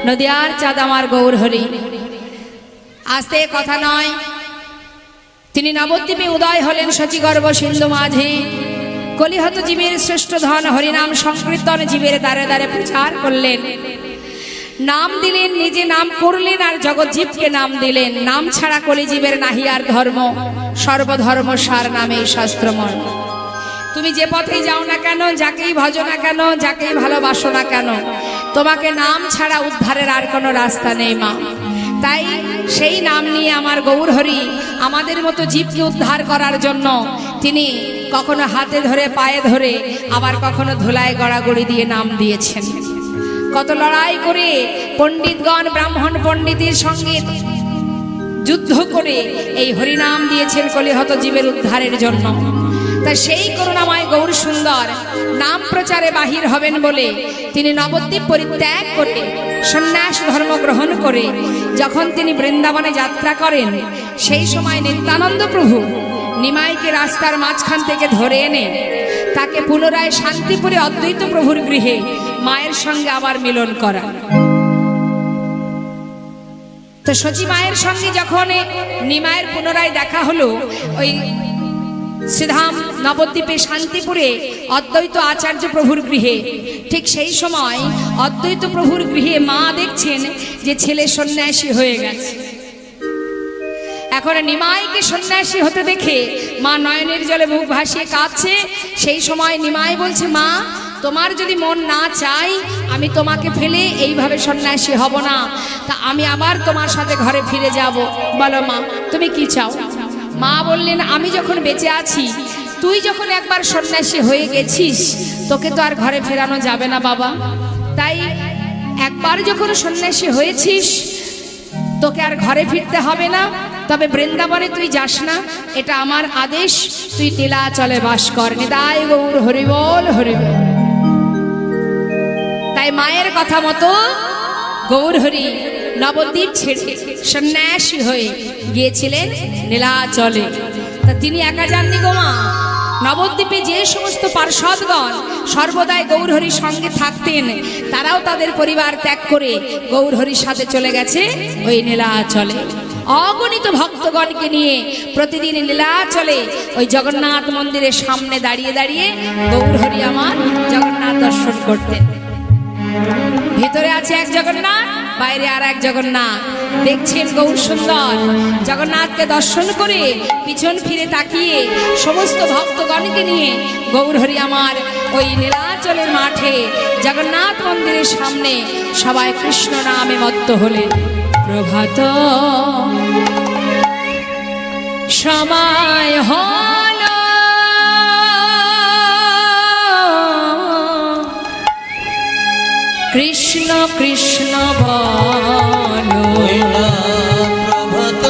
নদিয়ার চাঁদ আমার গৌর হরি। আস্তে কথা নয়, তিনি নবদ্বীপে উদয় হলেন শচীগর্ভ সিন্ধু মাঝে। কলিহত জীবের শ্রেষ্ঠ ধন হরিনাম সংকীর্তন জীবের দ্বারে দ্বারে প্রচার করলেন। নাম দিলেন, নিজে নাম করলেন আর জগৎজীবকে নাম দিলেন। নাম ছাড়া কলিজীবের নাহি আর ধর্ম, সর্বধর্ম সার নামে শাস্ত্রমর্ম। তুমি যে পথে যাও না কেন, যাকেই ভজো না কেন, যাকেই ভালোবাসো না কেন, তোমাকে নাম ছাড়া উদ্ধারের আর কোনো রাস্তা নেই মা। তাই সেই নাম নিয়ে আমার গৌর হরি আমাদের মতো জীবকে উদ্ধার করার জন্য তিনি কখনো হাতে ধরে পায়ে ধরে, আবার কখনো ধুলায় গড়াগড়ি দিয়ে নাম দিয়েছেন। কত লড়াই করে পণ্ডিতগণ ব্রাহ্মণ পণ্ডিতের সঙ্গে যুদ্ধ করে এই হরিনাম দিয়েছেন কলিহত জীবের উদ্ধারের জন্য। তা সেই করুণাময় গৌর সুন্দর নাম প্রচারে বাহির হবেন বলে তিনি নবদ্বীপ পরিত্যাগ করে সন্ন্যাস ধর্ম গ্রহণ করে যখন তিনি বৃন্দাবনে যাত্রা করেন, সেই সময় নিত্যানন্দ প্রভু নিমাইকে রাস্তার মাঝখান থেকে ধরে এনে তাকে পুনরায় শান্তিপুরে অদ্বৈত প্রভুর গৃহে মায়ের সঙ্গে আবার মিলন করা। তো শচী মায়ের সঙ্গে যখন নিমায়ের পুনরায় দেখা হলো ওই শ্রীধাম নবদ্বীপে শান্তিপুরে অদ্বৈত আচার্য প্রভুর গৃহে, ঠিক সেই সময় অদ্বৈত প্রভুর গৃহে মা দেখছেন যে ছেলে সন্ন্যাসী হয়ে গেছে। এখন নিমাইকে সন্ন্যাসী হতে দেখে মা নয়নের জলে মুখ ভাসিয়ে কাঁদছে। সেই সময় নিমাই বলছে, মা তোমার যদি মন না চাই আমি তোমাকে ফেলে এইভাবে সন্ন্যাসী হব না, তা আমি আবার তোমার সাথে ঘরে ফিরে যাব। বলো মা তুমি কি চাও? মা বললেন, আমি যখন বেঁচে আছি, তুই যখন একবার সন্ন্যাসী হয়ে গেছিস, তোকে তো আর ঘরে ফেরানো যাবে না বাবা। তাই একবার যখন সন্ন্যাসী হয়েছিস তোকে আর ঘরে ফিরতে হবে না, তবে বৃন্দাবনে তুই যাস না, এটা আমার আদেশ। তুই নীলাচলে বাস কর। নিতাই গৌর হরি বল হরি বল। তাই মায়ের কথা মতো গৌর হরি নবদ্বীপ ছেড়ে সন্ন্যাসী হয়ে গিয়েছিলেন নীলাচলে। তা তিনি একা যাননি গো মা, নবদ্বীপে যে সমস্ত পার্ষদগণ সর্বদাই গৌরহরির সঙ্গে থাকতেন, তারাও তাদের পরিবার ত্যাগ করে গৌরহরির সাথে চলে গেছে ওই নীলাচলে। অগণিত ভক্তগণকে নিয়ে প্রতিদিন লীলাচলে ওই জগন্নাথ মন্দিরের সামনে দাঁড়িয়ে দাঁড়িয়ে গৌরহরি আমার জগন্নাথ দর্শন করতেন। ভিতরে আছে এক জগন্নাথ, বাইরে আর এক জগন্নাথ। দেখছেন গৌর সুন্দর জগন্নাথকে দর্শন করে পিছন ফিরে তাকিয়ে সমস্ত ভক্তগণকে নিয়ে গৌরহরি আমার ওই নীলাচলের মাঠে জগন্নাথ মন্দিরের সামনে সবাই কৃষ্ণ নামে মত্ত হলেন। প্রভাত সময় হল, কৃষ্ণ কৃষ্ণ বলো। প্রভাত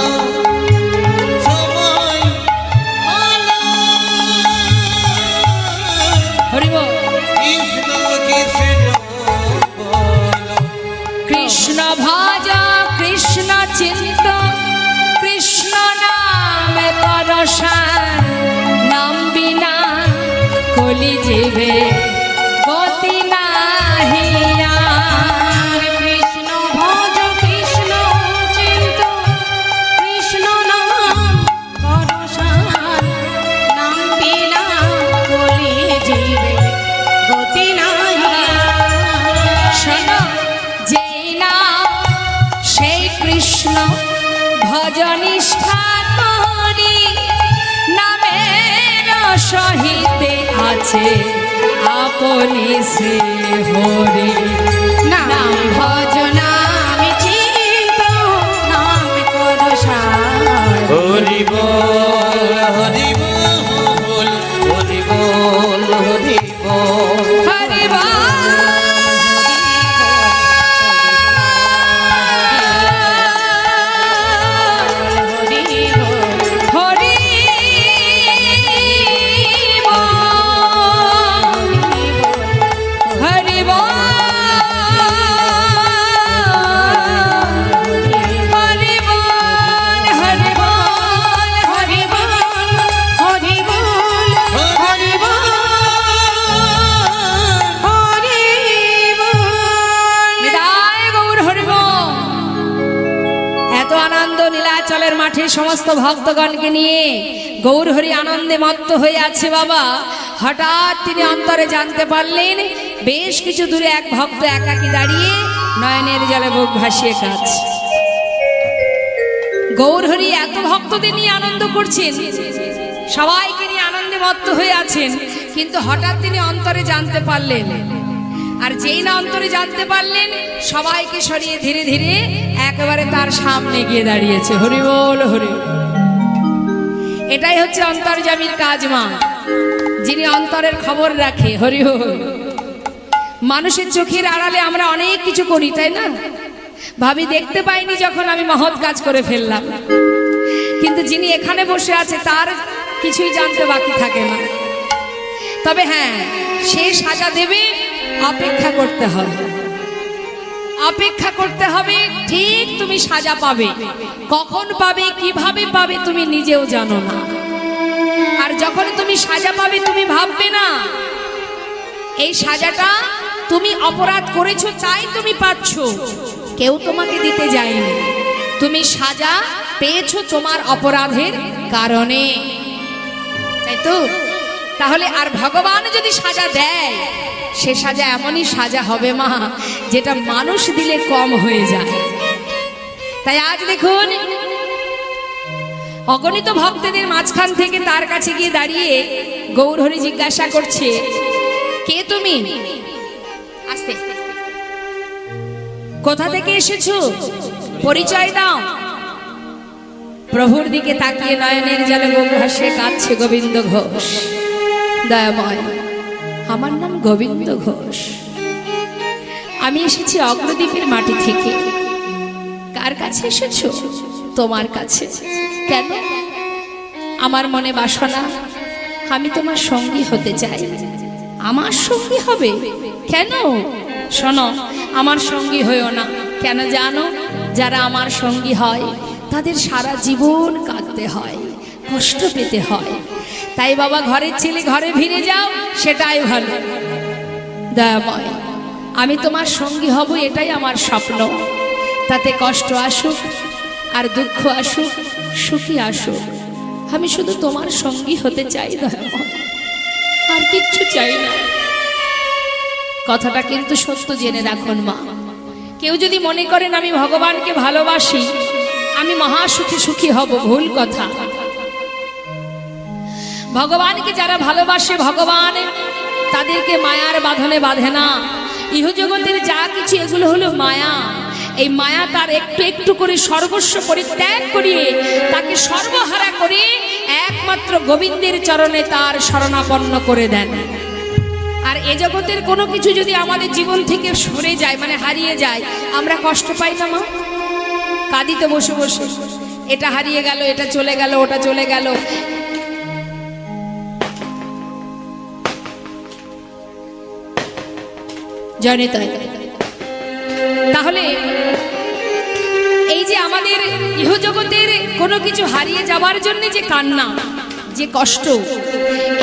সময় হল, হরি বল। কৃষ্ণ কৃষ্ণ বলো। কৃষ্ণ ভজ কৃষ্ণ চিন্ত, কৃষ্ণ নামে পরশান। নাম বিনা কলি জীবে গতি নাহি আর। কৃষ্ণ ভজ কৃষ্ণ চিন্ত, কৃষ্ণ নাম পরশান। নাম বিনা কলি জীবে গতি নাহি আর। শোনো, যেই নাম সেই কৃষ্ণ ভজনিষ্ঠা করি, নামের সহিতে আছে আপনি সে হরি। নাম ভজ নাম চিন্ত, নাম পরশান। হরি বল হরি বল হরি বল হরি বল। হরি বল। হরি বল। হরি বল। বিন্ধ্যাচলের মাঠে সমস্ত ভক্তগণকে নিয়ে গৌরহরি আনন্দে মত্ত হয়ে আছে বাবা। হঠাৎ তিনি অন্তরে জানতে পারলেন বেশ কিছু দূরে এক ভক্ত একাকী দাঁড়িয়ে নয়নের জলে বুক ভাসিয়ে কাঁদছে। গৌরহরি এত ভক্তদের নিয়ে আনন্দ করছেন, সবাইকে নিয়ে আনন্দে মত্ত হয়ে আছেন, কিন্তু হঠাৎ তিনি অন্তরে জানতে পারলেন, আর যেই না অন্তরে জানতে পারলেন সবাইকে সরিয়ে ধীরে ধীরে একেবারে তার সামনে গিয়ে দাঁড়িয়েছে। হরি বল হরি। এটাই হচ্ছে অন্তর্যামীর কাজ মা, যিনি অন্তরের খবর রাখে। হরি বল। মানুষের চোখের আড়ালে আমরা অনেক কিছু করি, তাই না? ভাবি দেখতে পাইনি যখন আমি মহৎ কাজ করে ফেললাম, কিন্তু যিনি এখানে বসে আছে তার কিছুই জানতে বাকি থাকে না। তবে হ্যাঁ, সে সাজা দেবে, অপেক্ষা করতে হবে, অপেক্ষা করতে হবে। ঠিক তুমি সাজা পাবে, কখন পাবে কিভাবে পাবে তুমি নিজেও জানো না। আর যখন তুমি সাজা পাবে তুমি ভাববে না এই সাজাটা তুমি অপরাধ করেছো তাই তুমি পাচ্ছ, কেউ তোমাকে দিতে যায়নি, তুমি সাজা পেয়েছো তোমার অপরাধের কারণে, তাই তো? তাহলে আর ভগবান যদি সাজা দেয়, সে সাজা এমনই সাজা হবে মা, যেটা মানুষ দিলে কম হয়ে যায়। তাই আজ দেখুন অগণিত ভক্তদের মাঝখান থেকে তার কাছে গিয়ে দাঁড়িয়ে গৌরহরি জিজ্ঞাসা করছে, কে তুমি? আস্তে, কোথা থেকে এসেছো? পরিচয় দাও। প্রভুর দিকে তাকিয়ে নয়নের জলে বুক ভাসিয়ে কাঁদছে গোবিন্দ ঘোষ। দয়াময়, আমার নাম গোবিন্দ ঘোষ, আমি এসেছি অগ্রদ্বীপের মাটি থেকে। কার কাছে এসেছো? তোমার কাছে। কেন? আমার মনে বাসনা, আমি তোমার সঙ্গী হতে চাই। আমার সঙ্গী হবে? কেন? শোনো, আমার সঙ্গী হয়েও না। কেন জানো? যারা আমার সঙ্গী হয় তাদের সারা জীবন কাঁদতে হয়, কষ্ট পেতে হয়। তাই বাবা, ঘরের ছেলে ঘরে ফিরে যাও, সেটাই ভালো। দয়াময়, আমি তোমার সঙ্গী হব, এটাই আমার স্বপ্ন। তাতে কষ্ট আসুক আর দুঃখ আসুক, সুখী আসুক, আমি শুধু তোমার সঙ্গী হতে চাই দয়াময়, আর কিচ্ছু চাই না। কথাটা কিন্তু সত্য জেনে রাখুন মা। কেউ যদি মনে করেন আমি ভগবানকে ভালোবাসি, আমি মহা সুখী সুখী হব, ভুল কথা। ভগবানকে যারা ভালোবাসে, ভগবান তাদেরকে মায়ার বাঁধনে বাঁধে না। ইহজগতের যা কিছু এগুলো হলো মায়া। এই মায়া তার একটু একটু করে সর্বস্ব পরিত্যাগ করিয়ে তাকে সর্বহারা করে একমাত্র গোবিন্দের চরণে তার শরণাপন্ন করে দেন। আর এ জগতের কোনো কিছু যদি আমাদের জীবন থেকে সরে যায়, মানে হারিয়ে যায়, আমরা কষ্ট পাই না মা? কাঁদিতে বসে বসে, এটা হারিয়ে গেল, এটা চলে গেল, ওটা চলে গেল। জানি তাই। তাহলে এই যে আমাদের ইহজগতের কোনো কিছু হারিয়ে যাওয়ার জন্য যে কান্না, যে কষ্ট,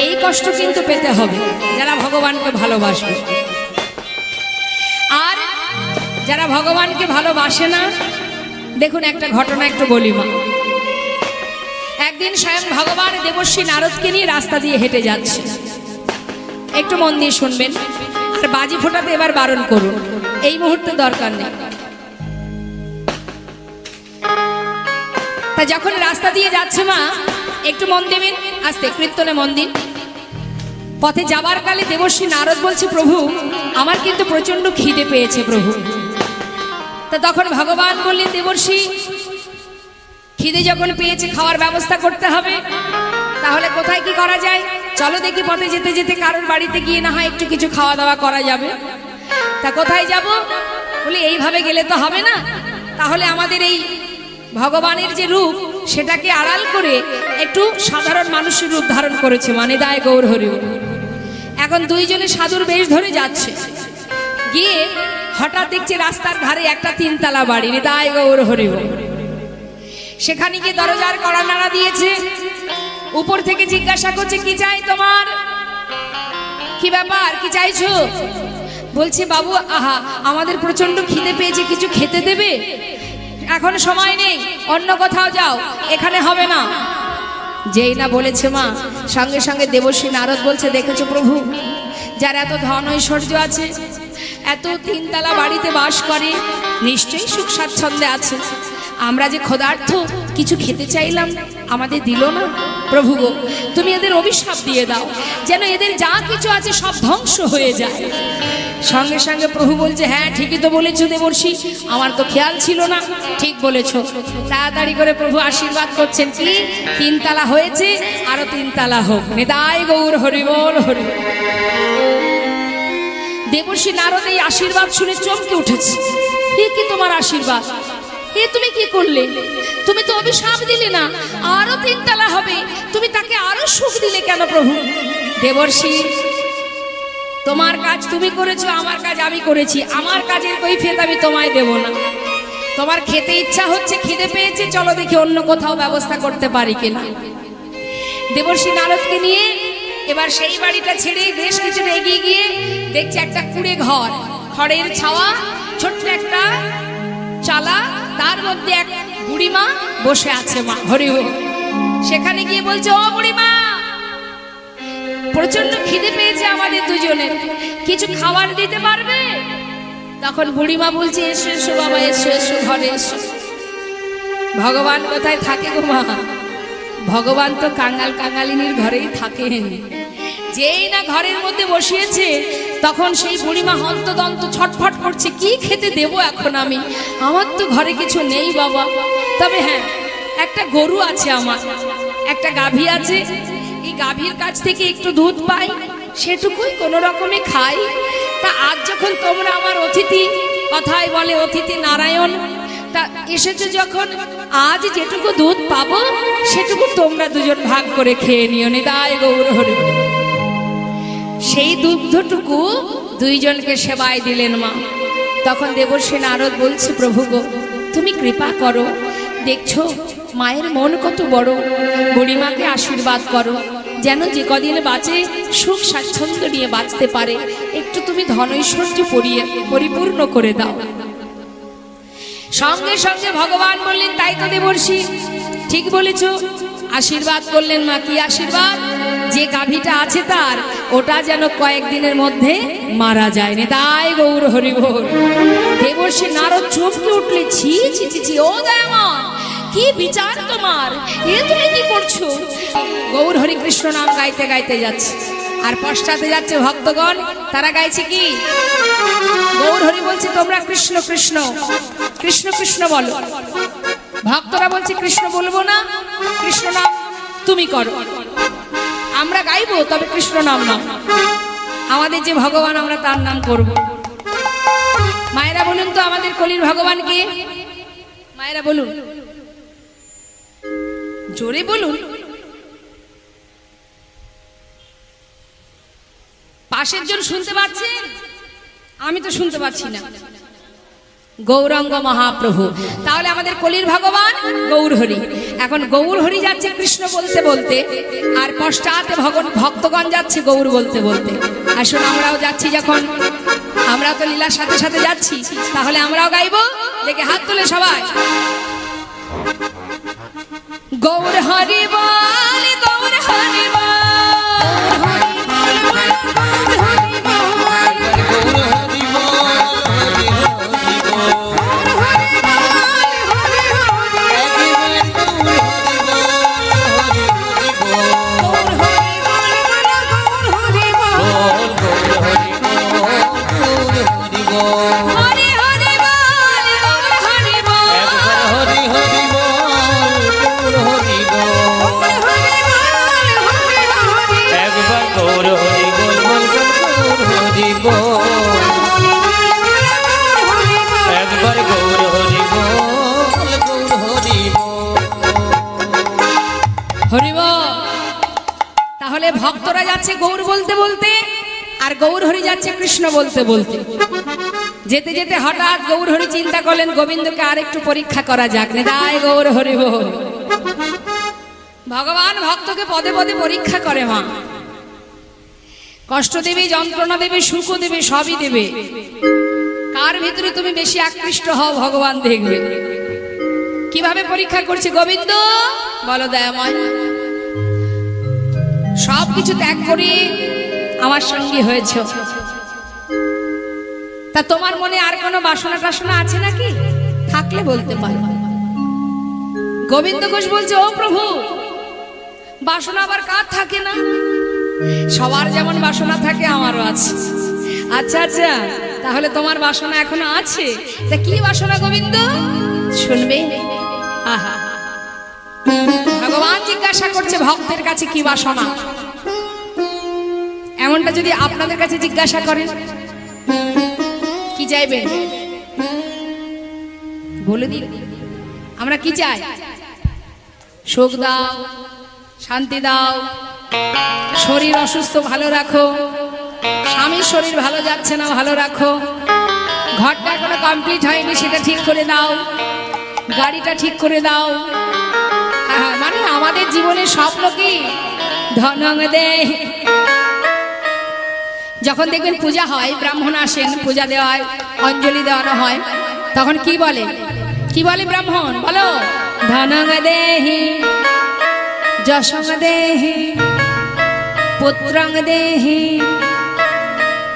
এই কষ্ট কিন্তু পেতে হবে যারা ভগবানকে ভালোবাসবে। আর যারা ভগবানকে ভালোবাসে না, দেখুন একটা ঘটনা একটু বলি মা। একদিন স্বয়ং ভগবান দেবর্ষী নারদকে নিয়ে রাস্তা দিয়ে হেঁটে যাচ্ছে। একটু মন দিয়ে শুনবেন, আর বাজি ফোটাতে এবার বারণ করুন, এই মুহূর্তে দরকার নেই। তা যখন রাস্তা দিয়ে যাচ্ছে মা, একটু মন দেবেন, আস্তে কীর্তনে মন দিন। পথে যাবার কালে দেবর্ষী নারদ বলছে, প্রভু আমার কিন্তু প্রচন্ড খিদে পেয়েছে প্রভু। তা তখন ভগবান বললেন, দেবর্ষী খিদে যখন পেয়েছে খাওয়ার ব্যবস্থা করতে হবে, তাহলে কোথায় কি করা যায়? চলো দেখি পথে যেতে যেতে কারোর বাড়িতে গিয়ে না হয় একটু কিছু খাওয়া দাওয়া করা যাবে। তা কোথায় যাব? বলি এইভাবে গেলে তো হবে না, তাহলে আমাদের এই ভগবানের যে রূপ সেটাকে আড়াল করে একটু সাধারণ মানুষের রূপ ধারণ করেছে, মানে দায় গৌর হরি। এখন দুইজনে সাধুর বেশ ধরে যাচ্ছে, গিয়ে হঠাৎ দেখছে রাস্তার ধারে একটা তিনতলা বাড়ি, হৃদয় গৌর হরি। সেখানে গিয়ে দরজার কড়া নাড়া দিয়েছে, উপর থেকে জিজ্ঞাসা করছে, কি চাই তোমার? কি ব্যাপার, কি চাইছো? বলছে, বাবু আহা আমাদের প্রচন্ড খিদে পেয়েছে, কিছু খেতে দেবে? এখন সময় নেই, অন্য কোথাও যাও, এখানে হবে না। যেই না বলেছে মা, সঙ্গে সঙ্গে দেবশ্রী নারদ বলছে, দেখেছো প্রভু, যার এত ধন ঐশ্বর্য আছে, এত তিনতলা বাড়িতে বাস করে, নিশ্চয়ই সুখ স্বাচ্ছন্দ্যে আছে। আমরা যে ক্ষুধার্ত, কিছু খেতে চাইলাম, আমাদের দিল না। প্রভু গো, তুমি এদের অভিশাপ দিয়ে দাও, যেন এদের যা কিছু আছে সব ধ্বংস হয়ে যায়। সঙ্গে সঙ্গে প্রভু বলছে, হ্যাঁ ঠিকই তো বলেছো দেবর্ষি, আমার তো খেয়াল ছিল না, ঠিক বলেছো। তাড়াতাড়ি করে প্রভু আশীর্বাদ করছেন, কি তিনতলা হয়েছে, আরো তিনতলা হোক। নিতাই গৌর হরি বল হরি। দেবর্ষি নারদ এই আশীর্বাদ শুনে চমকে উঠেছে। এ কি তোমার আশীর্বাদ? এ তুমি কি করলে? তুমি তো অভিশাপ দিলে না আরো তিনতলা হবে, তুমি তাকে আরো সুখ দিলে কেন প্রভু? দেবর্ষি, তোমার কাজ তুমি করেছো, আমার কাজ আমি করেছি, আমার কাজের কৈফিয়ত আমি তোমায় দেব না। তোমার খেতে ইচ্ছা হচ্ছে, খিদে পেয়েছে, চলো দেখি অন্য কোথাও ব্যবস্থা করতে পারি কিনা। দেবর্ষি নারদকে নিয়ে এবার সেই বাড়িটা ছেড়ে বেশ কিছুটা এগিয়ে গিয়ে দেখছে একটা কুড়ে ঘর, খড়ের ছাওয়া, ছোট্ট একটা চালা, তার মধ্যে এক বুড়িমা বসে আছে। মা হরি হরি। সেখানে গিয়ে বলছে, ও বুড়িমা, প্রচন্ড খিদে পেয়েছে আমাদের দুজনের, কিছু খাবার দিতে পারবে? তখন বুড়িমা বলছে, এসো এসো বাবা, এসো এসো, ঘরে এসো। ভগবান কোথায় থাকে গো মা? ভগবান তো কাঙাল কাঙালিনীর ঘরেই থাকেন। যেই না ঘরের মধ্যে বসিয়েছে, তখন সেই বুড়িমা হন্তদন্ত ছটফট করছে, কি খেতে দেব এখন আমি? আমার তো ঘরে কিছু নেই বাবা, তবে হ্যাঁ একটা গরু আছে, আমার একটা গাভী আছে, এই গাভীর কাছ থেকে একটু দুধ পাই, সেটুকুই কোনো রকমে খাই। তা আজ যখন তোমরা আমার অতিথি, কথায় বলে অতিথি নারায়ণ, তা এসেছো যখন, আজ যেটুকু দুধ পাবো সেটুকু তোমরা দুজন ভাগ করে খেয়ে নিও। নিতাই গৌর হরি। সেই দুগ্ধটুকু দুইজনকে সেবায় দিলেন মা। তখন দেবর্ষি নারদ বলছে, প্রভু গো, তুমি কৃপা করো, দেখছো মায়ের মন কত বড়, বুড়িমাকে আশীর্বাদ করো, যেন যে কদিন বাঁচে সুখ স্বাচ্ছন্দ্য নিয়ে বাঁচতে পারে, একটু তুমি ধন ঐশ্বর্য পরিপূর্ণ করে দাও। সঙ্গে সঙ্গে ভগবান বললেন, তাই তো দেবর্ষি, ঠিক বলেছো। আশীর্বাদ করলেন মা। কি আশীর্বাদ? যে গাভীটা আছে তার, ওটা যেন কয়েকদিনের মধ্যে মারা যায়। নিতাই গৌর হরি বল। দেবর্ষি নারদ চমকে উঠলে, ছি ছি ছি ছি, ও দয়াময়, কি বিচার তোমার? এ তুমি কি করছো? গৌর হরি কৃষ্ণ নাম গাইতে গাইতে যাচ্ছে, আর পশ্চাতে যাচ্ছে ভক্তগণ, তারা গাইছে কি? গৌর হরি বলছে, তোমরা কৃষ্ণ কৃষ্ণ কৃষ্ণ কৃষ্ণ বলো। ভক্তরা বলছে, কৃষ্ণ বলবো না, কৃষ্ণ নাম তুমি করো। আমরা গাইবো, তবে কৃষ্ণ নাম নাও। আমাদের যে ভগবান, আমরা তার নাম করব। মায়েরা বলুন তো, আমাদের কলির ভগবান কে? মায়েরা বলুন, জোরে বলুন। পাশের জন শুনতে পাচ্ছেন? আমি তো শুনতে পাচ্ছি না। গৌরাঙ্গ মহাপ্রভু। তাহলে আমাদের কলির ভগবান গৌর হরি। এখন গৌর হরি যাচ্ছে কৃষ্ণ বলতে বলতে, আর পশ্চাতে ভক্তগণ যাচ্ছে গৌর বলতে বলতে। আসুন আমরাও যাচ্ছি, যখন আমরা তো লীলার সাথে সাথে যাচ্ছি, তাহলে আমরাও গাইবো। দেখে হাত তুলে সবাই, গৌর হরি বল, গৌর হরি বল। তাহলে ভক্তরা যাচ্ছে গৌর বলতে বলতে, আর গৌর হরি যাচ্ছে কৃষ্ণ বলতে বলতে। যেতে যেতে হঠাৎ গৌর হরি চিন্তা করলেন, গোবিন্দকে আর একটু পরীক্ষা করা যাক। নিতাই গৌর হরি বল। ভগবান ভক্তকে পদে পদে পরীক্ষা করে মা। কষ্ট দেবে, যন্ত্রণা দেবে, সুখও দেবে, সবই দেবে। কার ভিতরে তুমি বেশি আকৃষ্ট হও ভগবান দেখবে। কিভাবে পরীক্ষা করছে? গোবিন্দ বলো দয়াময়, সব কিছু ত্যাগ করে আমার সঙ্গী হয়েছ, তা তোমার মনে আর কোনো বাসনা টাসনা আছে নাকি? থাকলে বলতে পারো। গোবিন্দ ঘোষ বলছে, ও প্রভু, বাসনা আবার কার থাকে না? সবার যেমন বাসনা থাকে আমারও আছে। আচ্ছা আচ্ছা, তাহলে তোমার বাসনা এখনো আছে? তা কি বাসনা গোবিন্দ? শুনবে। আহা, ভগবান জিজ্ঞাসা করছে ভক্তের কাছে কি বাসনা। এমনটা যদি আপনাদের কাছে জিজ্ঞাসা করেন, কি চাইবেন? বলে দিন, আমরা কি চাই? সুখ দাও, শান্তি দাও, শরীর অসুস্থ ভালো রাখো, স্বামীর শরীর ভালো যাচ্ছে না ভালো রাখো, ঘরটা এখনো কমপ্লিট হয়নি সেটা ঠিক করে দাও, গাড়িটা ঠিক করে দাও। মানে আমাদের জীবনের স্বপ্ন কি? ধনং দে। যখন দেখবেন পূজা হয়, ব্রাহ্মণ আসেন, পূজা দেওয়া হয়, অঞ্জলি দেওয়ানো হয়, তখন কি বলে? কি বলে ব্রাহ্মণ? বলো, ধনং দেহি, যশং দেহি, পুত্রং দেহি,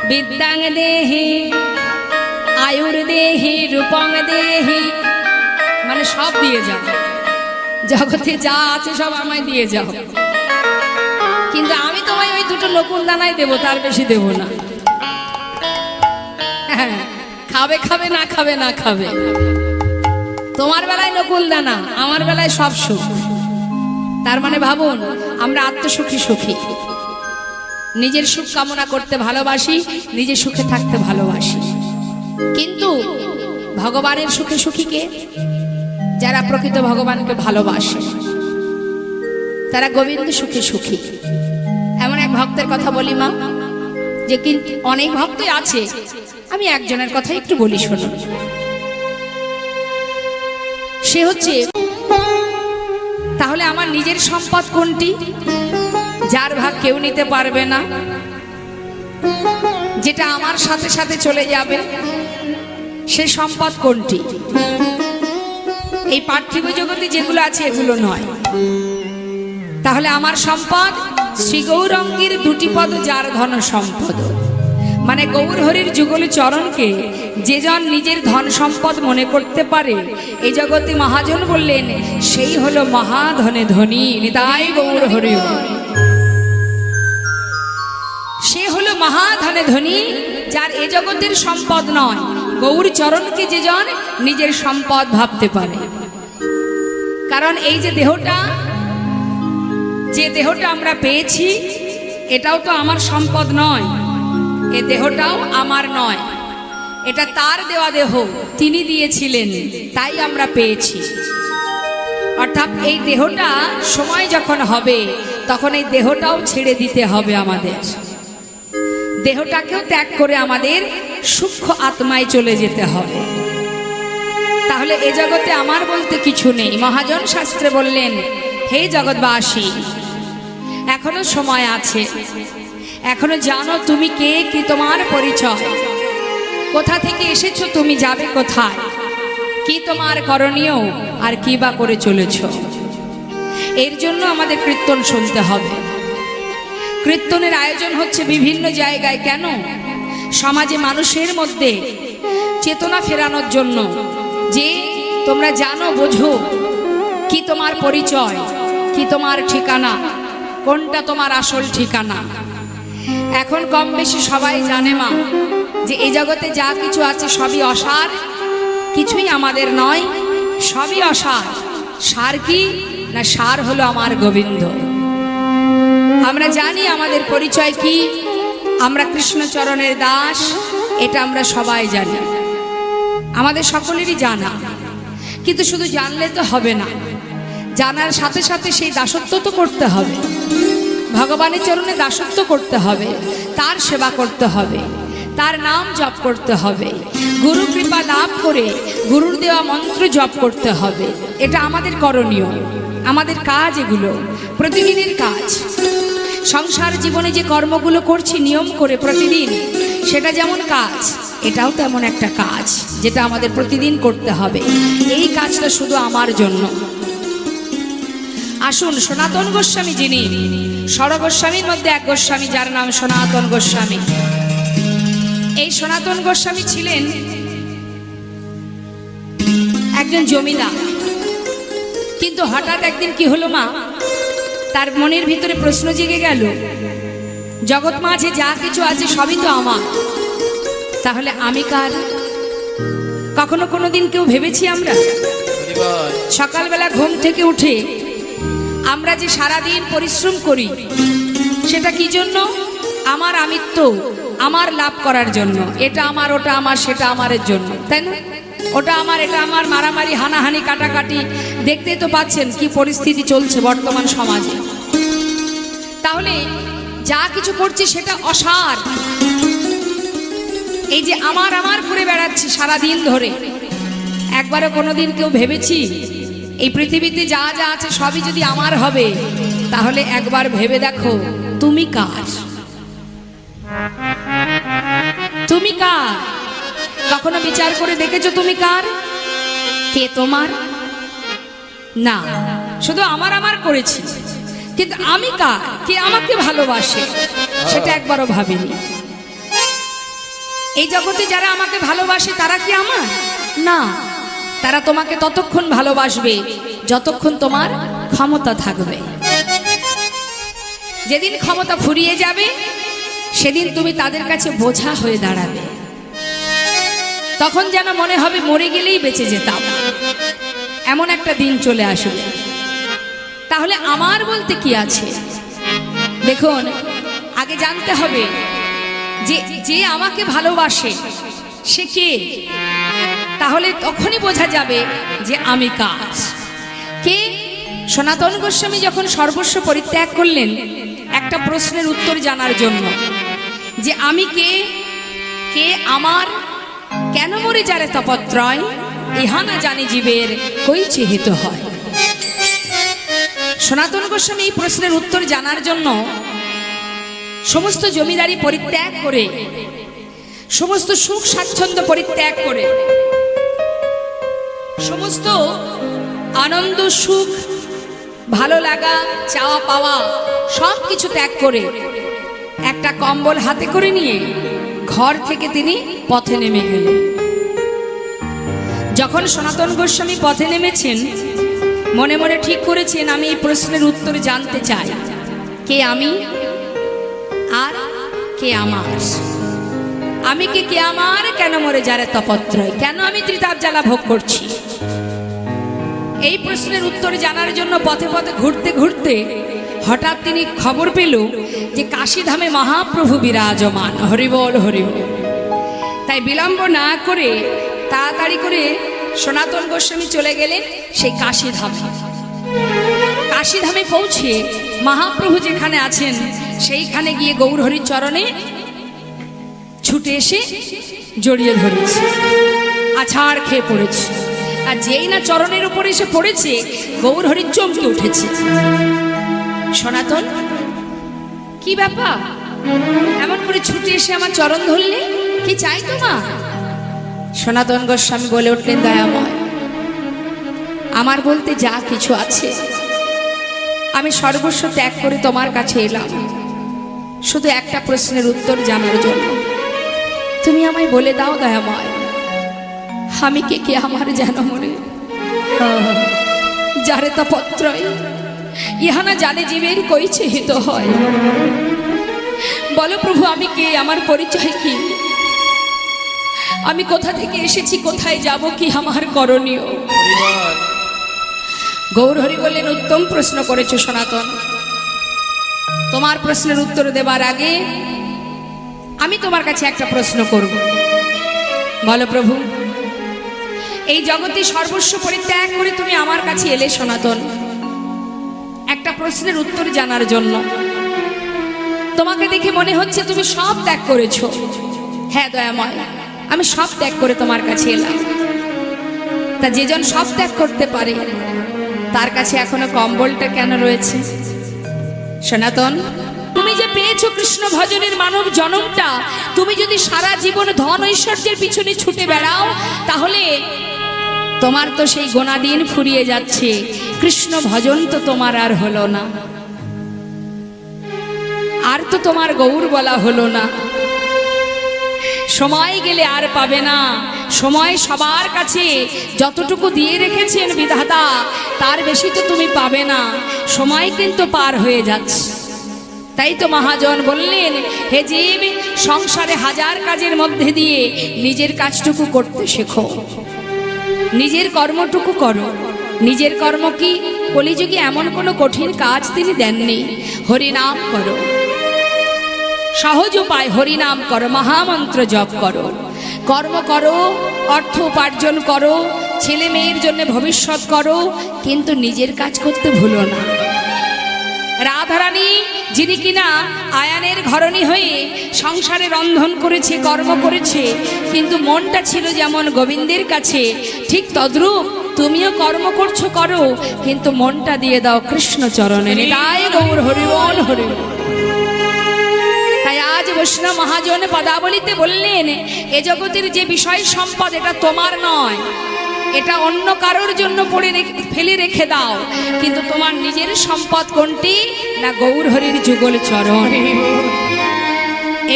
বিদ্যাং দেহি, আয়ুর দেহি, রূপং দেহি। মানে সব দিয়ে যাও, জগতে যা আছে সব আমায় দিয়ে যাও, কিন্তু আমি তোমায় ওই দুটো নকুল দানাই দেবো, তার বেশি দেব না। হ্যাঁ, খাবে খাবে, না খাবে না খাবে। তোমার বেলায় নকুল দানা, আমার বেলায় সব সুখ। তার মানে ভাবুন, আমরা আত্মসুখী সুখী, নিজের সুখ কামনা করতে ভালোবাসি, নিজের সুখে থাকতে ভালোবাসি। কিন্তু ভগবানের সুখে সুখী কে? যারা প্রকৃত ভগবানকে ভালোবাসে, তারা গোবিন্দ সুখে সুখী। এমন এক ভক্তের কথা বলি মা, যে কিন্তু অনেক ভক্তই আছে, আমি একজনের কথা একটু বলি, শুনুন। সে হচ্ছে, তাহলে আমার নিজের সম্পদ কোনটি? যার ভাগ কেউ নিতে পারবে না, যেটা আমার সাথে সাথে চলে যাবে, সে সম্পদ কোনটি? এই পার্থিব জগতে যেগুলো আছে এগুলো নয়। তাহলে আমার সম্পদ শ্রী গৌরাঙ্গীর দুটি পদ, যার ধন সম্পদ। মানে গৌর হরির যুগল চরণকে যে জন নিজের ধন সম্পদ মনে করতে পারে, এই জগতে মহাজন বললেন, সেই হলো মহাধনে ধনী। নিতাই গৌর হরি। সে হলো মহাধনে ধনী, যার এ জগতের সম্পদ নয়, গৌর চরণকে যে জন নিজের সম্পদ ভাবতে পারে। কারণ এই যে দেহটা, যে দেহটা আমরা পেয়েছি, এটাও তো আমার সম্পদ নয়, এ দেহটাও আমার নয়, এটা তার দেওয়া দেহ, তিনি দিয়েছিলেন, তাই আমরা পেয়েছি। অর্থাৎ এই দেহটা সময় যখন হবে, তখন এই দেহটাও ছেড়ে দিতে হবে আমাদের। দেহটাকেও ত্যাগ করে আমাদের সূক্ষ্ম আত্মায় চলে যেতে হবে। তাহলে এ জগতে আমার বলতে কিছু নেই। মহাজন শাস্ত্রে বললেন, হে জগৎবাসী, এখনো সময় আছে, এখনো জানো তুমি কে, কি তোমার পরিচয়, কোথা থেকে এসেছো, তুমি যাবে কোথায়, কি তোমার করণীয়, আর কি বা করে চলেছ। এর জন্য আমাদের কীর্তন শুনতে হবে। কীর্তনের আয়োজন হচ্ছে বিভিন্ন জায়গায়। কেন? সমাজে মানুষের মধ্যে চেতনা ফেরানোর জন্য, যে তোমরা জানো, বোঝো কি তোমার পরিচয়, কি তোমার ঠিকানা, কোনটা তোমার আসল ঠিকানা। এখন কম বেশি সবাই জানে মা, যে এই জগতে যা কিছু আছে সবই অসার, কিছুই আমাদের নয়, সবই অসার। সার কি না? সার হলো আমার গোবিন্দ। আমরা জানি আমাদের পরিচয় কি, আমরা কৃষ্ণচরণের দাস, এটা আমরা সবাই জানি, আমাদের সকলেরই জানা। কিন্তু শুধু জানলে তো হবে না, জানার সাথে সাথে সেই দাসত্ব তো করতে হবে, ভগবানের চরণে দাসত্ব করতে হবে, তার সেবা করতে হবে, তার নাম জপ করতে হবে, গুরু কৃপা লাভ করে গুরুর দেওয়া মন্ত্র জপ করতে হবে। এটা আমাদের করণীয়, আমাদের কাজ, এগুলো প্রতিদিনের কাজ। সংসার জীবনে যে কর্মগুলো করছি নিয়ম করে প্রতিদিন, সেটা যেমন কাজ, এটাও তো এমন একটা কাজ যেটা আমাদের প্রতিদিন করতে হবে। এই কাজটা শুধু আমার জন্য। আসুন, সনাতন গোস্বামী যিনি, ষড়গোস্বামীর মধ্যে এক গোস্বামী যার নাম সনাতন গোস্বামী। এই সনাতন গোস্বামী ছিলেন একজন জমিদার। কিন্তু হঠাৎ একদিন কি হলো মা, তার মনের ভিতরে প্রশ্ন জেগে গেল, জগৎ মাঝে যা কিছু আছে সবই তো আমার, তাহলে আমি কার? কখনো কোনোদিন কেউ ভেবেছি আমরা? সকালবেলা ঘুম থেকে উঠে আমরা যে সারাদিন পরিশ্রম করি সেটা কি জন্য? আমার আমিত্ব, আমার লাভ করার জন্য। এটা আমার, ওটা আমার, সেটা আমারের জন্য, তাই না? ওটা আমার, এটা আমার, মারামারি, হানাহানি, কাটাকাটি, দেখতেই তো পাচ্ছেন কি পরিস্থিতি চলছে বর্তমান সমাজে। তাহলে যা কিছু করছি সেটা অসার। এই যে আমার আমার করে বেড়াচ্ছি সারা দিন ধরে, একবারও কোনোদিন কেউ ভেবেছি এই পৃথিবীতে যা যা আছে সবই যদি আমার হবে, তাহলে একবার ভেবে দেখো তুমি কার? তুমি কার? কখনো বিচার করে দেখেছো তুমি কার? কে তোমার? না, শুধু আমার আমার করেছি, কিন্তু আমি কার? কে আমাকে ভালোবাসে সেটা একবারও ভাবিনি। এই জগতে যারা আমাকে ভালোবাসে তারা কি আমার? না, তারা তোমাকে ততক্ষণ ভালোবাসবে যতক্ষণ তোমার ক্ষমতা থাকবে। যেদিন ক্ষমতা ফুরিয়ে যাবে সেদিন তুমি তাদের কাছে বোঝা হয়ে দাঁড়াবে। তখন যেন মনে হবে মরে গেলেই বেঁচে যেতাম, এমন একটা দিন চলে আসবে। তাহলে আমার বলতে কি আছে? দেখুন, আগে জানতে হবে যে যে আমাকে ভালোবাসে সে কে, তাহলে তখনই বোঝা যাবে যে আমি কার। কে? সনাতন গোস্বামী যখন সর্বস্ব পরিত্যাগ করলেন একটা প্রশ্নের উত্তর জানার জন্য, যে আমি কে, কে আমার, কেন মরে যারে তপত্রয়, ইহা না জানি জীবের কই চিহিত হয়। সনাতন গোস্বামী এই প্রশ্নের উত্তর জানার জন্য সমস্ত জমিদারি পরিত্যাগ করে, সমস্ত সুখ স্বাচ্ছন্দ্য পরিত্যাগ করে, সমস্ত আনন্দ, সুখ, ভালো লাগা, চাওয়া পাওয়া সব কিছু ত্যাগ করে একটা কম্বল হাতে করে নিয়ে ঘর থেকে তিনি পথে নেমে গেলেন। যখন সনাতন গোস্বামী পথে নেমেছেন, মনে মনে ঠিক করেছেন আমি এই প্রশ্নের উত্তর জানতে চাই, কে আমি আর কে আমার? আমি কে আমার, কেন মরে যারে তপত্রয়, কেন আমি ত্রিতাপ জ্বালা ভোগ করছি? এই প্রশ্নের উত্তর জানার জন্য পথে পথে ঘুরতে ঘুরতে হঠাৎ তিনি খবর পেল যে কাশীধামে মহাপ্রভু বিরাজমান। হরিবল হরিবল। তাই বিলম্ব না করে তাড়াতাড়ি করে সনাতন গোস্বামী চলে গেলেন সেই কাশীধামে। কাশীধামে পৌঁছে মহাপ্রভু যেখানে আছেন সেইখানে গিয়ে গৌরহরির চরণে ছুটে এসে জড়িয়ে ধরেছে, আছাড় খেয়ে পড়েছে। আর যেই না চরণের উপরে এসে পড়েছে, গৌরহরির চমকে উঠেছে। সনাতন, কি ব্যাপার, এমন করে ছুটে এসে আমার চরণ ধরলে? কি চাই তোমার? সনাতন গোস্বামী বলে উঠলেন, দয়াময়, আমার বলতে যা কিছু আছে আমি সর্বস্ব ত্যাগ করে তোমার কাছে এলাম শুধু একটা প্রশ্নের উত্তর জানার জন্য। তুমি আমায় বলে দাও দয়াময়, আমি কে আমার যেন মনে যারে তপত্রয়, ইহা না জানে জীবের কই চিহিত হয়। বলো প্রভু, আমি কে, আমার পরিচয় কি, আমি কোথা থেকে এসেছি, কোথায় যাব, কি আমার করণীয়? গৌরহরি বললেন, উত্তম প্রশ্ন করেছো সনাতন। তোমার প্রশ্নের উত্তর দেবার আগে আমি তোমার কাছে একটা প্রশ্ন করব। বলো প্রভু, এই জগতে সর্বস্ব পরিত্যাগ করে তুমি আমার কাছে এলে সনাতন একটা প্রশ্নের উত্তর জানার জন্য। তোমাকে দেখে মনে হচ্ছে তুমি সব ত্যাগ করেছো। হ্যাঁ দয়াময়, আমি সব ত্যাগ করে তোমার কাছে এলাম। তা যেজন সব ত্যাগ করতে পারে তার কাছে এখনো কম্বলটা কেন রয়েছে? সনাতন, তুমি যে পেয়েছো কৃষ্ণ ভজনের মানব জনমটা, তুমি যদি সারা জীবন ধন ঐশ্বর্যের পিছনে ছুটে বেড়াও, তাহলে তোমার তো সেই গোনা দিন ফুরিয়ে যাচ্ছে, কৃষ্ণ ভজন তো তোমার আর হলো না, আর তো তোমার গৌর বলা হলো না। সময় গেলে আর পাবে না। সময় সবার কাছে যতটুকু দিয়ে রেখেছেন বিধাতা, তার বেশি তো তুমি পাবে না। সময় কিন্তু পার হয়ে যাচ্ছে। তাই তো মহাজন বললেন, হে জীব, সংসারে হাজার কাজের মধ্যে দিয়ে নিজের কাজটুকু করতে শেখো, নিজের কর্মটুকু করো। নিজের কর্ম কি? কলিযুগে এমন কোনো কঠিন কাজ তিনি দেননি। হরিনাম করো, সহজ উপায় হরিনাম করো, মহামন্ত্র জপ করো, কর্ম করো, অর্থ উপার্জন করো, ছেলে মেয়ের জন্য ভবিষ্যৎ করো, কিন্তু নিজের কাজ করতে ভুলো না। রাধারানী যিনি কিনা আয়ানের ঘরণী হয়ে সংসারে রন্ধন করেছে, কর্ম করেছে, কিন্তু মনটা ছিল যেমন গোবিন্দের কাছে, ঠিক তদ্রূপ তুমিও কর্ম করছো, করো, কিন্তু মনটা দিয়ে দাও কৃষ্ণ চরণে। নিতাই গৌর হরি বল, হরি বল। তাই আজ বৈষ্ণব মহাজন পদাবলিতে বললেন, এ জগতের যে বিষয় সম্পদ, এটা তোমার নয়, এটা অন্য কারোর জন্য ফেলে রেখে দাও, কিন্তু তোমার নিজের সম্পদ কোনটি? না গৌর হরির যুগল চরণ,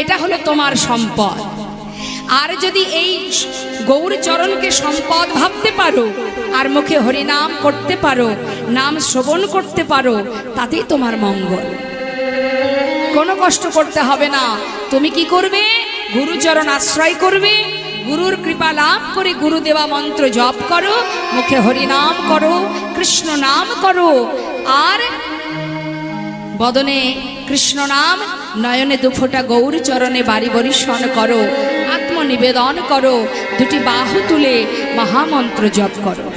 এটা হলো তোমার সম্পদ। আর যদি এই গৌর চরণকে সম্পদ ভাবতে পারো, আর মুখে হরিনাম করতে পারো, নাম শ্রবণ করতে পারো, তাতেই তোমার মঙ্গল। কোনো কষ্ট করতে হবে না। তুমি কি করবে? গুরুচরণ আশ্রয় করবে, গুরুর কৃপা লাভ করে গুরু দেওয়া মন্ত্র জপ করো, মুখে হরিনাম করো, কৃষ্ণ নাম করো, আর বদনে কৃষ্ণ নাম, নয়নে দুফোঁটা গৌর চরণে বাড়ি বরিশন করো, আত্মনিবেদন করো, দুটি বাহু তুলে মহামন্ত্র জপ করো।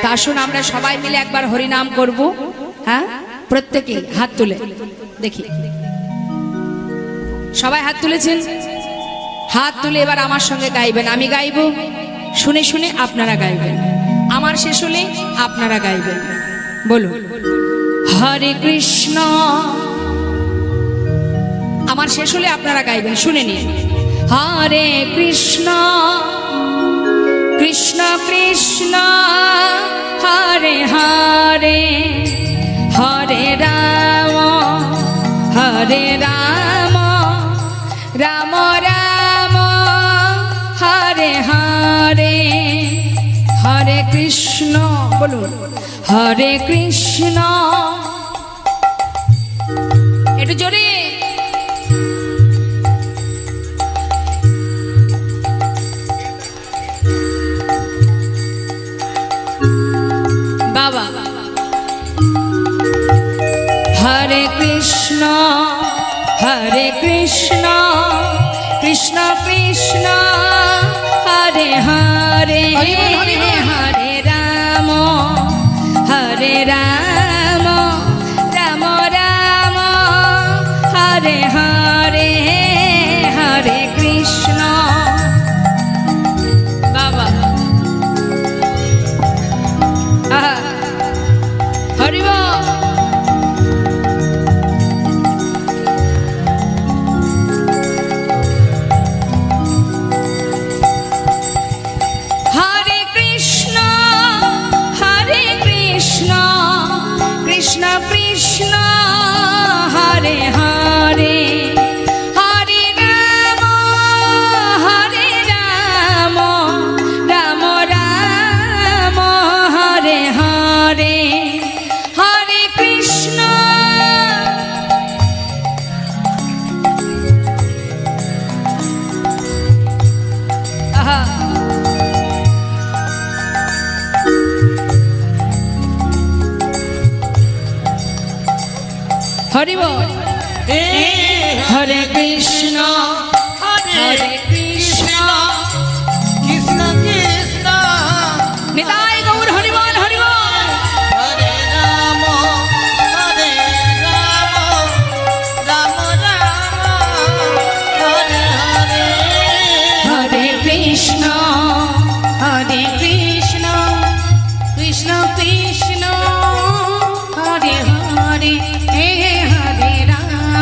তা আসুন আমরা সবাই মিলে একবার হরিনাম করব। হ্যাঁ, প্রত্যেকেই হাত তুলে দেখি। সবাই হাত তুলেছেন? হাত তুলে এবার আমার সঙ্গে গাইবেন। আমি গাইব, শুনে শুনে আপনারা গাইবেন। আমার শেষ হলে আপনারা গাইবেন। বলুন, হরে কৃষ্ণ। আমার শেষ হলে আপনারা গাইবেন, শুনে নিন। হরে কৃষ্ণ কৃষ্ণ কৃষ্ণ হরে হরে, হরে রাম হরে রাম, রাম রাম হরে হরে, হরে কৃষ্ণ। বলুন, হরে কৃষ্ণ। একটু জোরে। বাবা, হরে কৃষ্ণ হরে কৃষ্ণ, কৃষ্ণ কৃষ্ণ হরে হরে, হরে রাম হরে রাম, রাম রাম হরে হরে, হরে কৃষ্ণ। বাবা, হরি বল। কৃষ্ণ কৃষ্ণ হরে হরে, হরে রাম রাম রাম হরে হরে, হরে কৃষ্ণ। আহা, হরি বল। হরে কৃষ্ণ হরে কৃষ্ণ, কৃষ্ণ কৃষ্ণ নিতাই গৌর হরি বল, হরি বল। হরে রাম হরে রাম, রাম রাম হরে হরে, হরে কৃষ্ণ হরে কৃষ্ণ, কৃষ্ণ কৃষ্ণ হরে হরে, হে হরে রাম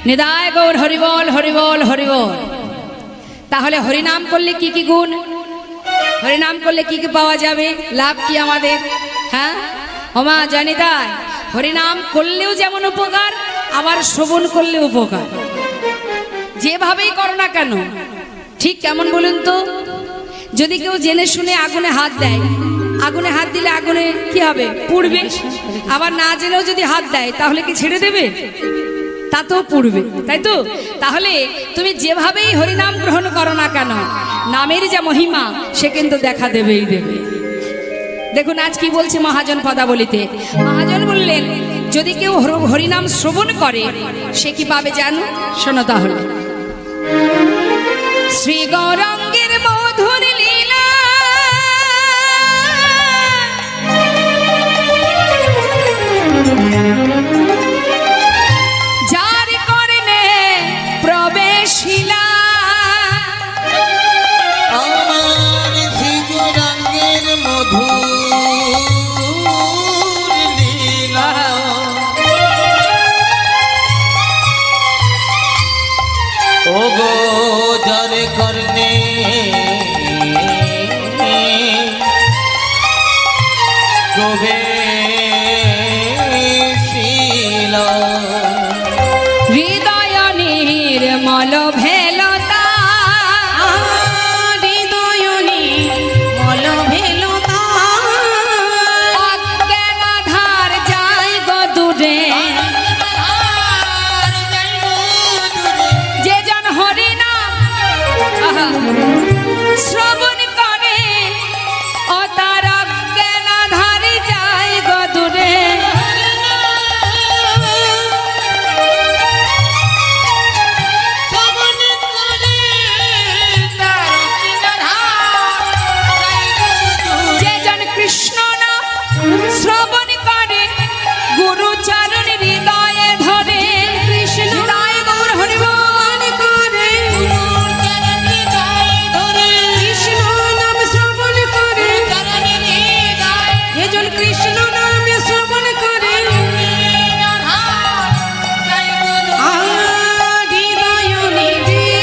নিদায় গৌর হরিবল হরিবল হরিবল। তাহলে হরিনাম করলে কি কি গুণ, হরিনাম করলে কি কি পাওয়া যাবে, লাভ কি আমাদের? হ্যাঁ ওমা জানি তাই, হরিনাম করলেও যেমন উপকার, আবার শ্রবণ করলে উপকার। যেভাবেই করো না কেন, ঠিক কেমন বলুন তো? যদি কেউ জেনে শুনে আগুনে হাত দেয়, আগুনে হাত দিলে আগুনে কি হবে? পুড়বে। আবার না জেনেও যদি হাত দেয় তাহলে কি ছেড়ে দেবে? তাতেও পুড়বে, তাই তো? তাহলে তুমি যেভাবেই হরিনাম গ্রহণ করো না কেন, নামের যে মহিমা সে কিন্তু দেখা দেবেই দেবে। দেখুন আজ কি বলছে মহাজন পদাবলিতে। মহাজন বললেন যদি কেউ হরিনাম শ্রবণ করে সে কি পাবে জানো? শোনো তাহলে। শ্রী গৌরাঙ্গের মধুর লীলা যার করনে প্রবেশিলা, আমার শ্রীগৌরাঙ্গের মধুর লীলা, ও গো যার করনে প্রবেশিলা, হৃদয় নির্মল ভেলতা হৃদয় নির্মল ভেলতা, অজ্ঞান আধার যায় গো দূরে, যে জন হরিনাম শ্রবণ করে ও তার অজ্ঞান আধার যায় গো দূরে। যে জন কৃষ্ণ নাম শ্রবণ করে গুরু চরণ হৃদয়ে ধরে, কৃষ্ণ হৃদয় গৌর হরিবল করে কৃষ্ণ নাম শ্রবণ করে, যেজন কৃষ্ণ নাম শ্রবণ করে,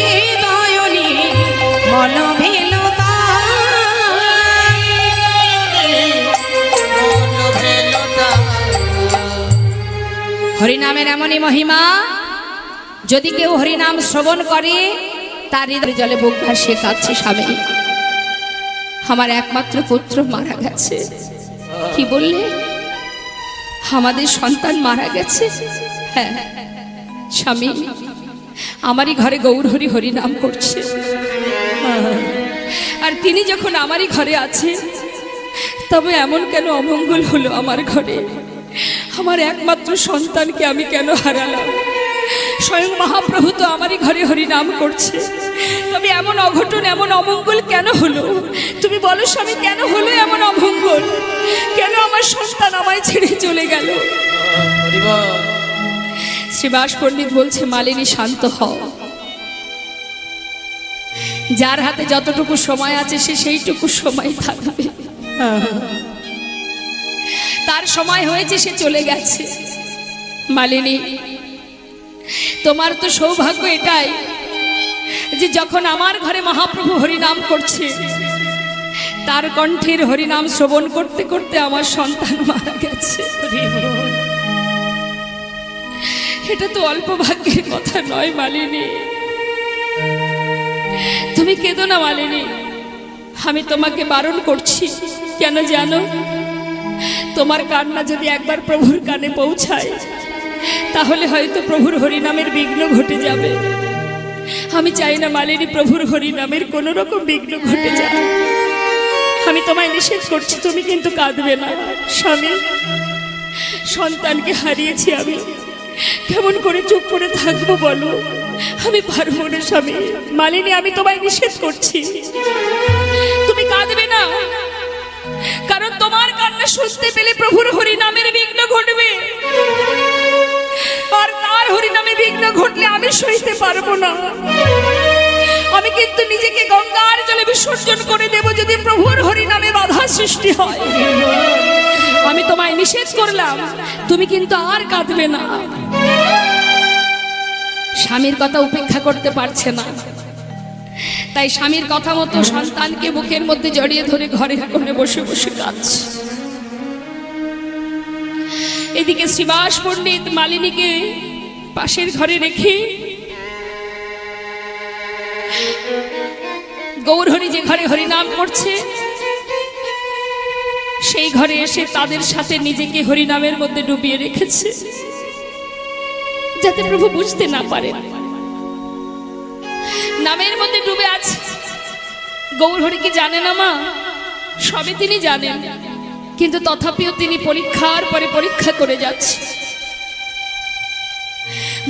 হৃদয় নির্মল ভেলতা, হরিনামের এমনই মহিমা, যদি কেউ হরিনাম শ্রবণ করে তার হৃদয় জলে বুক ভাসিয়ে কাঁদছে, স্বামী আমার একমাত্র পুত্র মারা গেছে। কি বললে? আমাদের সন্তান মারা গেছে। হ্যাঁ স্বামী, আমারই ঘরে গৌর হরি হরিনাম করছে, আর তিনি যখন আমারই ঘরে আছে তবে এমন কেন অমঙ্গল হলো আমার ঘরে? আমার একমাত্র সন্তানকে আমি কেন হারালাম? স্বয়ং মহাপ্রভু তো আমারই ঘরে হরিনাম করছে, তবে এমন অঘটন এমন অমঙ্গল কেন হলো? তুমি বলো স্বামী, কেন হলো এমন অমঙ্গল? কেন আমার সন্তান আমায় ছেড়ে চলে গেল? শ্রীবাস পণ্ডিত বলছে, মালিনী শান্ত হও, যার হাতে যতটুকু সময় আছে সে সেইটুকু সময় থাকবে, তার সময় হয়েছে সে চলে গেছে। মালিনী তোমার তো সৌভাগ্য এটাই যে যখন আমার ঘরে মহাপ্রভু হরিনাম করছে তার কণ্ঠের হরিনাম শ্রবণ করতে করতে আমার সন্তান মারা গেছে। এটা তো অল্প ভাগ্যের কথা নয় মালিনী, তুমি কেঁদো না মালিনী, আমি তোমাকে বারণ করছি। কেন জানো? তোমার কান্না যদি একবার প্রভুর কানে পৌঁছায় তাহলে হয়তো প্রভুর হরিনামের বিঘ্ন ঘটে যাবে। আমি চাই না মালিনী প্রভুর হরিনামের কোনো রকম বিঘ্ন ঘটে যায়। আমি তোমায় নিষেধ করছি, তুমি কিন্তু কাঁদবে না। স্বামী, সন্তানকে হারিয়েছি আমি, কেমন করে চুপ করে থাকবো বলো? আমি পারবো না স্বামী। মালিনী, আমি তোমায় নিষেধ করছি, তুমি কাঁদবে না, কারণ তোমার কান্না শুনতে পেলে প্রভুর হরিনামের বিঘ্ন ঘটবে, আর তার হরিনামে বিঘ্ন ঘটলে আমি সইতে পারবো না। আমি কিন্তু নিজেকে গঙ্গার জলে বিসর্জন করে দেব যদি প্রভুর হরিনামে বাধা সৃষ্টি হয়। আমি তোমায় নিষেধ করলাম, তুমি কিন্তু আর কাঁদবে না। স্বামীর কথা উপেক্ষা করতে পারছে না, তাই স্বামীর কথা মতো সন্তানকে বুকের মধ্যে জড়িয়ে ধরে ঘরের কোণে বসে বসে কাঁদছে। এদিকে শ্রীবাস পণ্ডিত মালিনীকে পাশের ঘরে রেখে গৌরহরি যে ঘরে হরিনাম করছে সেই ঘরে এসে তাদের সাথে নিজেকে হরিনামের মধ্যে ডুবিয়ে রেখেছে, যাতে প্রভু বুঝতে না পারেন নামের মধ্যে ডুবে আছে। গৌরহরি কি জানে না মা? সবে তিনি জানেন, কিন্তু তথাপিও তিনি পরীক্ষার পরে পরীক্ষা করে যাচ্ছে।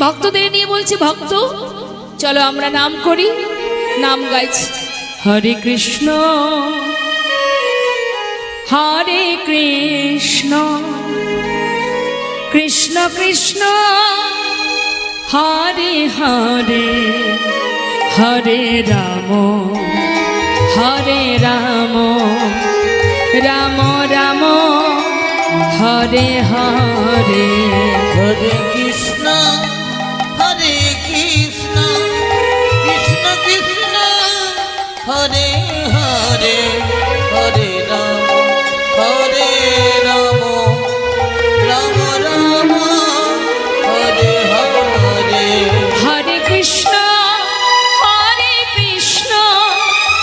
ভক্তদের নিয়ে বলছে, ভক্ত চলো আমরা নাম করি। নাম গাইছি, হরে কৃষ্ণ হরে কৃষ্ণ কৃষ্ণ কৃষ্ণ হরে হরে হরে রাম রাম রাম হরে হরে। হরে কৃষ্ণ কৃষ্ণ কৃষ্ণ হরে হরে হরে রাম রাম রাম হরে হরে। হরে কৃষ্ণ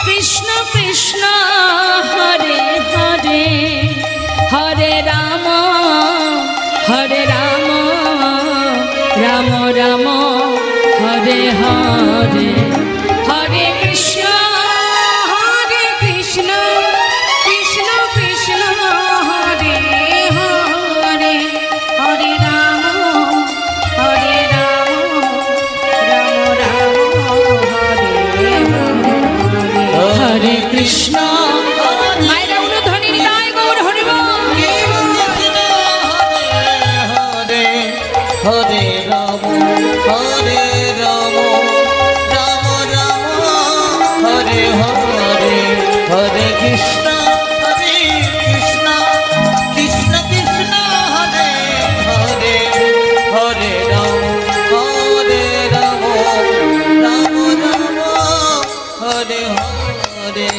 কৃষ্ণ কৃষ্ণ হরে হরে হরে রাম রাম রাম হরে হরে। হরে কৃষ্ণ কৃষ্ণ কৃষ্ণ কৃষ্ণ হরে হরে হরে রাম রাম রাম হরে হরে। হরে কৃষ্ণ। মায়েরা উলুধ্বনি নিতাই গৌর হরি বল। হরে হরে রাম রাম রাম হরে হরে হরে কৃষ্ণ কৃষ্ণ কৃষ্ণ কৃষ্ণ হরে হরে হরে রাম রাম রাম হরে হরে।